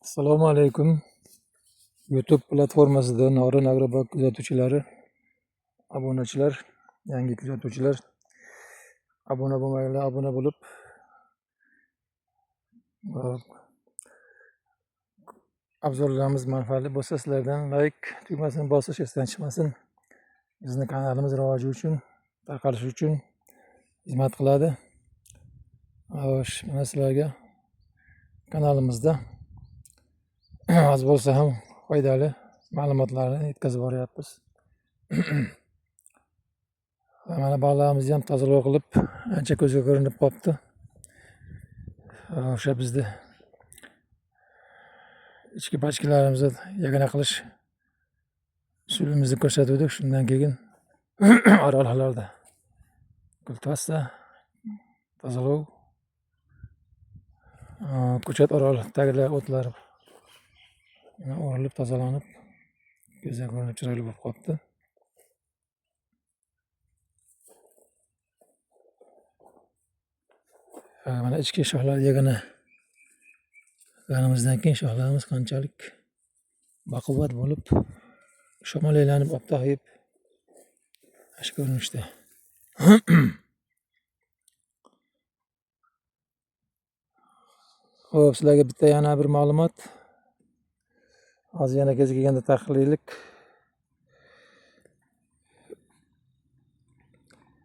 Assalomu alaykum. YouTube platformasida Norin Agrobak kuzatuvchilari, obunachilar, yangi kuzatuvchilar obuna bo'lmaganlar obuna bo'lib, obzorlarimiz manfaatli bo'lsa sizlardan like tugmasini bosish esdan chiqmasin. Bizni kanalimiz rivoji uchun, tarqalishi uchun xizmat qiladi. Xo'sh, mana sizlarga kanalimizda oz bo'lsa ham foydali ma'lumotlarni yetkazib boryapmiz. Mana bog'larimizni ham tozalab qilib, ancha ko'zga ko'rinib qolibdi. O'sha bizni ichki pachkalarimizni yagona qilish usulimizni ko'rsatuvdik. Shundan keyin oraliqlarda kultivasiya, tozalov, ko'chat orol tagilar o'tlar o'rilib tozalanib, ko'zga ko'rinib chiroyli bo'lib qolibdi. Mana ichki shoxlar yagona qilganimizdan keyin shoxlarimiz qanchalik baquvvat bo'lib, sho'malaylanib, optoyib, mana shu ko'rinishda. Xo'p, sizlarga bitta yana bir ma'lumot. Hozir yana kez kelganda tahlillik.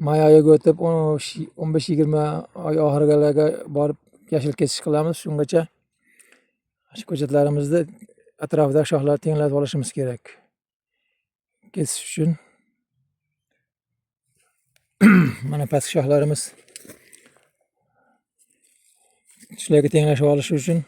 May oyiga o'tib 15-20 oy oxirigalarga borib yashil kesish qilamiz. Shungacha shu ko'chatlarimizni atrofidagi shoxlarni tenglatib olishimiz kerak. Kesish uchun mana pastki shoxlarimiz shularga tenglashib olishi uchun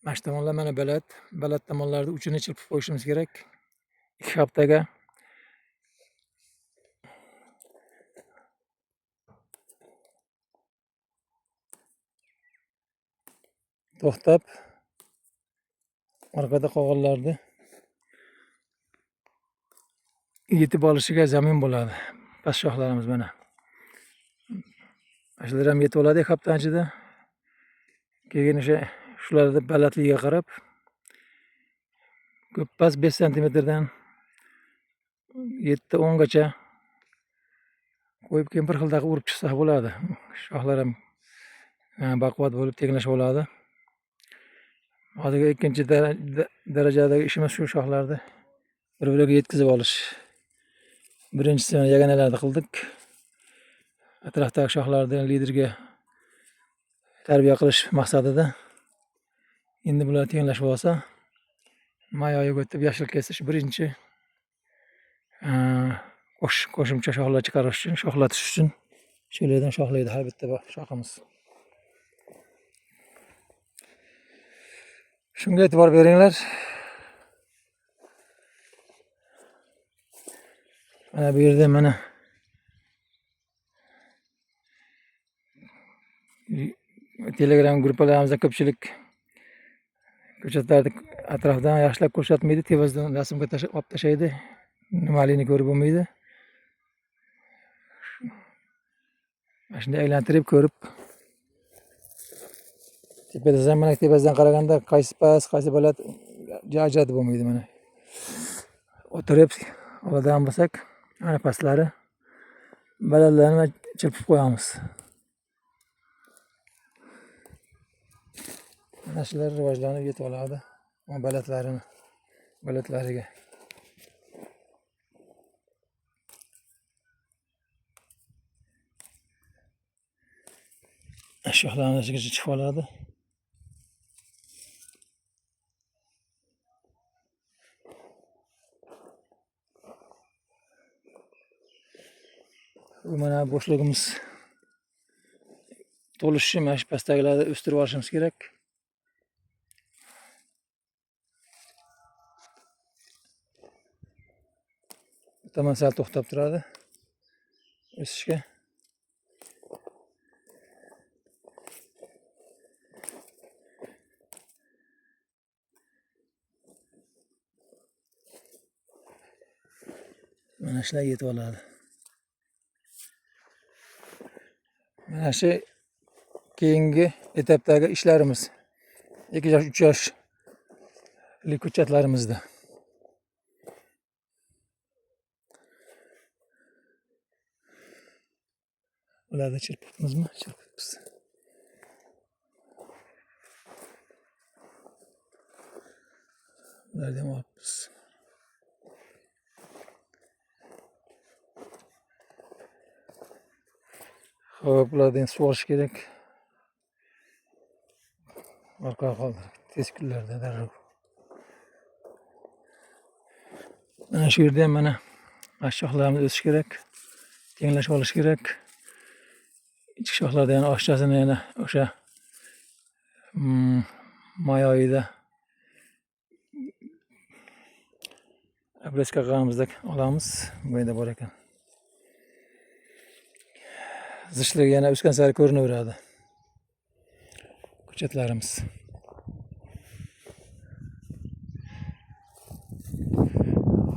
mana shu tomonlar mana balat tomonlarni uchini chirpib qo'yishimiz kerak. 2 haftaga to'xtab, orqada qolganlarni yetib olishiga zamin bo'ladi. Past shoxlarimiz mana. Shular ham yetib oladi 2 hafta ichida. Keyin o'sha shularda balandligiga qarab ko'p past 5 santimetrdan 7-10 gacha qo'yib, keyin bir xildagi urib chiqsa bo'ladi. Shoxlar ham baquvvat bo'lib tenglashib oladi. Hozirgi ikkinchi darajadagi ishimiz shu shoxlarni bir-biriga yetkazib olish. Birinchisini yagonalarda qildik. Atrofdagi shoxlarni liderga tarbiya qilish maqsadida. Endi bular tenglashib olsa, may oyiga o'tib yashil kesish birinchi qo'shimcha shoxlar chiqarish uchun, shoxlatish uchun shulardan shoxlaydi har bitta shoximiz. Shunga e'tibor beringlar. Mana bu yerda mana Telegram gruppalarimizda ko'pchilik ko'chatlarni atrofdan yaxshilab ko'rsatmaydi, tevazdan rasmga olib tashlaydi. Nimaligini ko'rib bo'lmaydi. Mana shunday aylantirib ko'rib, tepadan mana tepasidan qaraganda qaysi past, qaysi baland ajratib bo'lmaydi mana. O'tirib oladigan bo'lsak, mana pastlari, balandlarini chirpib qo'yamiz. Mana shular rivojlanib yetib oladi. Balandlariga. Shoxlarni ichiga chiqib oladi. Bu mana bo'shligimiz to'lishi, mana shu pastdagilarni o'stirib olishimiz kerak. Tomon sal to'xtab turadi o'sishga. Mana shular yetib oladi. Mana shu keyingi etapdagi ishlarimiz. 2 yosh, 3 yoshli ko'chatlarimizda. Ularda chirpibmizmi? Chirpibmiz. Ularni ham olibmiz. Xo'p, ularni endi sug'orish kerak. Orqaga qoldirib, tez kunlarda darrov. Mana shu yerda ham mana shoxlarimiz o'sish kerak. Tenglashib olish kerak. Ichki shoxlarda yana oshchasini yana o'sha may oyida obrazka qilganimizda olamiz. Bu yerda bor ekan. Zichligi yana o'sgan sari ko'rinaveradi. Ko'chatlarimiz.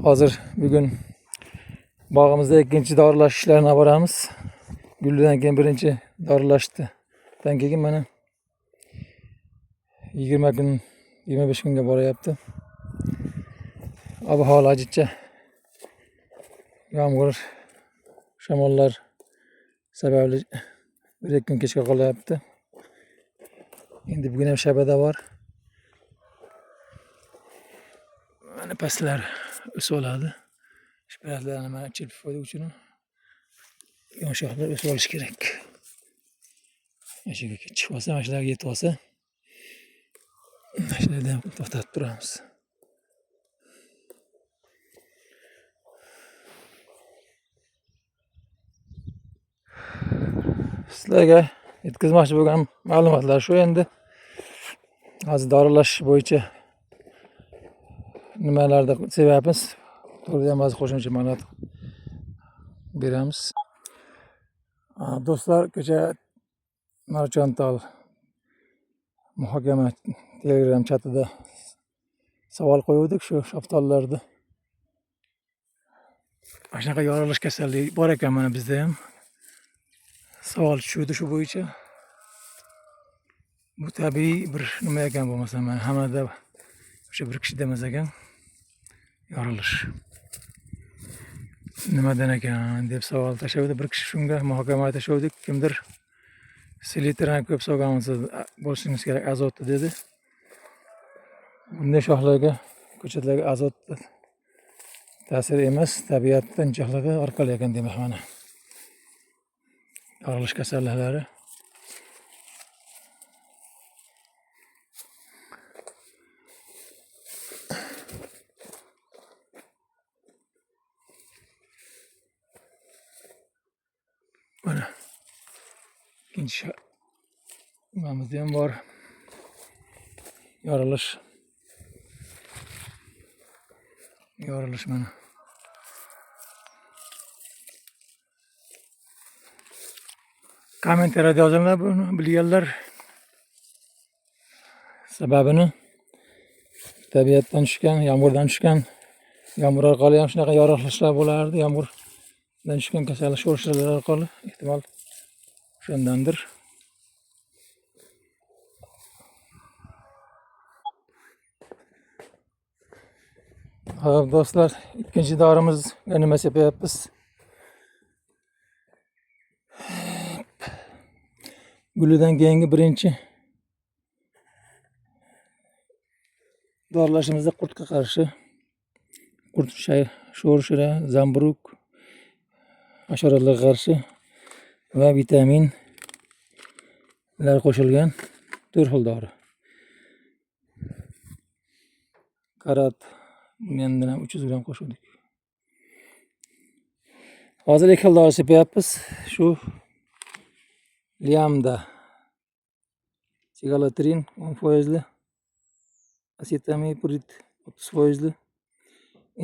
Hozir bugun bog'imizda ikkinchi doralash ishlarini olib boramiz. Gullidan keyin birinchi dorilashdi. Dan keyin mana 20 kun, 25 kunga boryapti. Ob-havo ajitcha yomg'ir, shamollar sababli 1-2 kun kechga qolyapti. Endi bugun ham shabada bor. Mana pastlar o'sib oladi. Shpratlarni mana chirpib qo'ydik uchun yumshoqlar o'sib olish kerak. Mashiga chiqib olsa, mashlarga yetib olsa, mashlarda ham to'xtatib turamiz. Sizlarga yetkazmoqchi bo'lgan ma'lumotlar shu endi. Hozir doralash bo'yicha nimalarda sevyapmiz? To'g'ri ham ba'zi qo'shimcha ma'lumot beramiz. Do'stlar, kecha Marchantal muhokama Telegram chatida savol qo'yuvdik shu shaftollarda. Mana shunaqa yorilish kasalligi bor ekan mana bizda ham. Savol tushdi shu bo'yicha. Bu tabiiy bir nima ekan bo'lmasa, mana hammada o'sha bir kishi demas ekan. Yorilish. Nimadan ekan deb savol tashlavdi bir kishi, shunga muhokama tashlavdik. Kimdir selitran ko'p solgansiz bo'lishingiz kerak azotni dedi. Bunday shoxlarga, ko'chatlarga azot ta'sir emas, tabiatdan jo'xligi orqali ekan demak mana. Yorilish kasalliklari. Mana ikkinchi nimamizda ham bor. Yorilish mana. Kommentariyada yozinglar buni bilganlar. Sababini tabiatdan tushgan, yomg'irdan tushgan, yomg'ir orqali ham shunaqa yorilishlar bo'lardi. Yomg'irdan tushgan kasallik sho'rishlar orqali ehtimol shundandir. Xo'p do'stlar, ikkinchi dorimizga nima sepyapmiz? Gullidan keyingi birinchi dorilashimizda qurtga qarshi qurt sho'rishlar, zamburug, hasharotlarga qarshi va vitaminlar qo'shilgan 4 xil dori. Karat bundan ham 300 gram qo'shdik. Hozir 2 xil dori sepyapmiz. Shu Liamda Cigalatrin 10%, Acetamiprid 30%,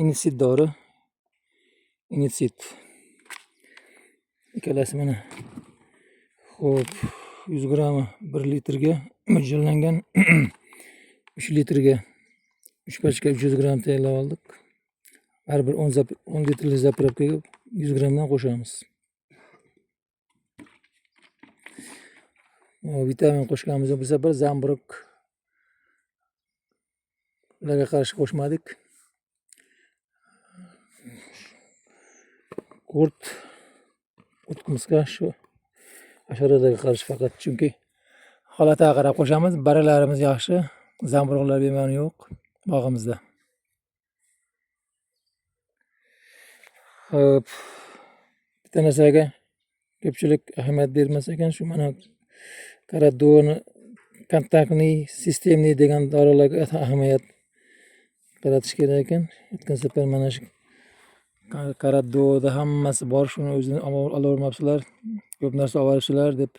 Inicid dori. Inicid. Ikkalasi mana. Xo'p, 100 gram 1 litrga mo'ljallangan 3 litrga 3 pachka 300 gram tayyorlab oldik. Har bir 10 litrli zapravkaga 100 gramdan qo'shamiz. Vitamin qo'shganimizda bu safar zamburug ularga qarshi qo'shmadik. Qurtqumska shu hasharotlarga qarshi faqat, chunki holatiga qarab qo'shamiz. Baralarimiz yaxshi, zamburug'lar bemani yo'q bog'imizda. Hop, bitta narsaga ko'pchilik ahamiyat bermas ekan, shu mana Karadoni kontaktniy, sistemniy degan dorilarga ahamiyat qaratish kerak ekan. O'tgan safar mana shu Karadoda hammasi bor, shuni o'zini olavermabsizlar, ko'p narsa olibsizlar deb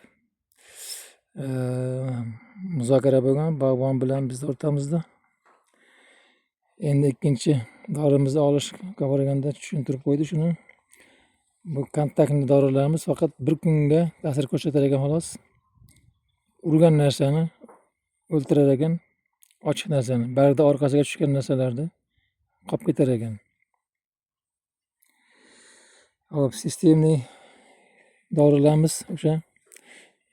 muzokara bo'lgan bog'bon bilan bizni o'rtamizda. Endi ikkinchi dorimizni olishga borganda tushuntirib qo'ydi shuni. Bu kontaktli dorilarimiz faqat bir kunga ta'sir ko'rsatar ekan xolos. Urgan narsani o'ltirar ekan, ochiq narsani, barda orqasiga tushgan narsalarni qolib ketar ekan. Hop, sistemli dorilarimiz o'sha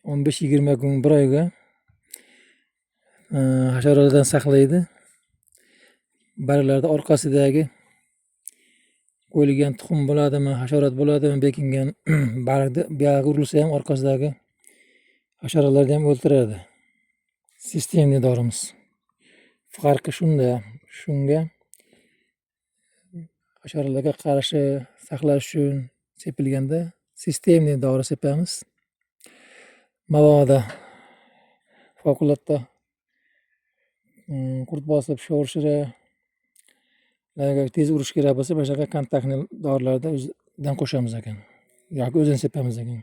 15-20 kun, bir oyga hasharotlardan saqlaydi. Barglarda orqasidagi qo'yilgan tuxum bo'ladimi, hasharot bo'ladimi, bekingan bargni buyog'iga urilsa ham orqasidagi hasharotlarni ham o'ldiradi. Sistemli dorimiz. Farqi shunda, shunga hasharotlarga qarshi saqlash uchun sepilganda sistemli dori sepamiz. Mabodo favqulodda qurt bosib sho'rshira tez urish kerak bo'lsa, mana shunaqa kontaktli dorilarda o'zidan qo'shamiz ekan yoki o'zini sepamiz ekan.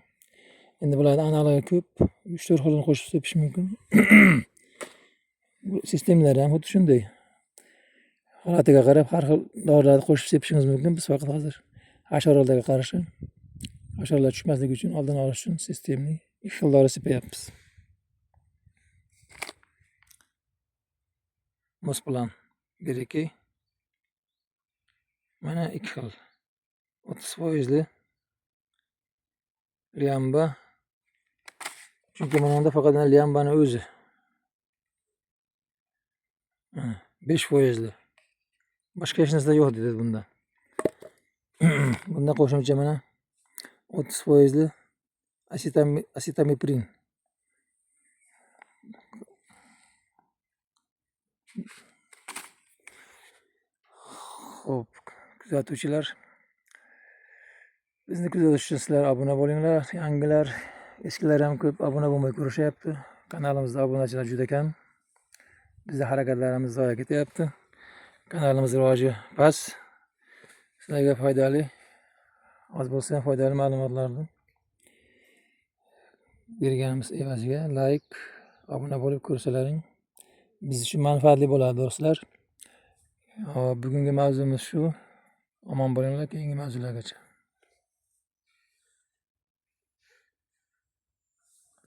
Endi bularni analogi ko'p, 3-4 xilini qo'shib sepish mumkin. Bu sistemlar ham xuddi shunday. Holatiga qarab har xil dorilarni qo'shib sepishingiz mumkin. Biz faqat hozir hasharotlarga qarshi, hasharotlar tushmasligi uchun, oldini olish uchun sistemli 2 xil dori sepayapmiz. Mosplan 1-2 mana 2 xil 30% liamba, chunki mana bunda faqat liambani o'zi 5%. Boshqa hech narsa yo'q dedi bunda. Bunda qo'shimcha mana 30% asetamiprin. Xo'p, kuzatuvchilar, bizni kuzatish uchun sizlar obuna bo'linglar. Yangilar, eskilar ham ko'p obuna bo'lmay ko'rishyapti. Kanalimizda obunachilar juda kam. Bizning harakatlarimiz zoya ketyapti. Kanalimiz rivoji past. Sizlarga foydali, oz bo'lsa ham foydali ma'lumotlarni berganimiz evaziga like, obuna bo'lib ko'rsalaring biz uchun manfaatli bo'ladi do'stlar. Bugungi mavzumiz shu. Omon bo'linglar, keyingi mavzulargacha.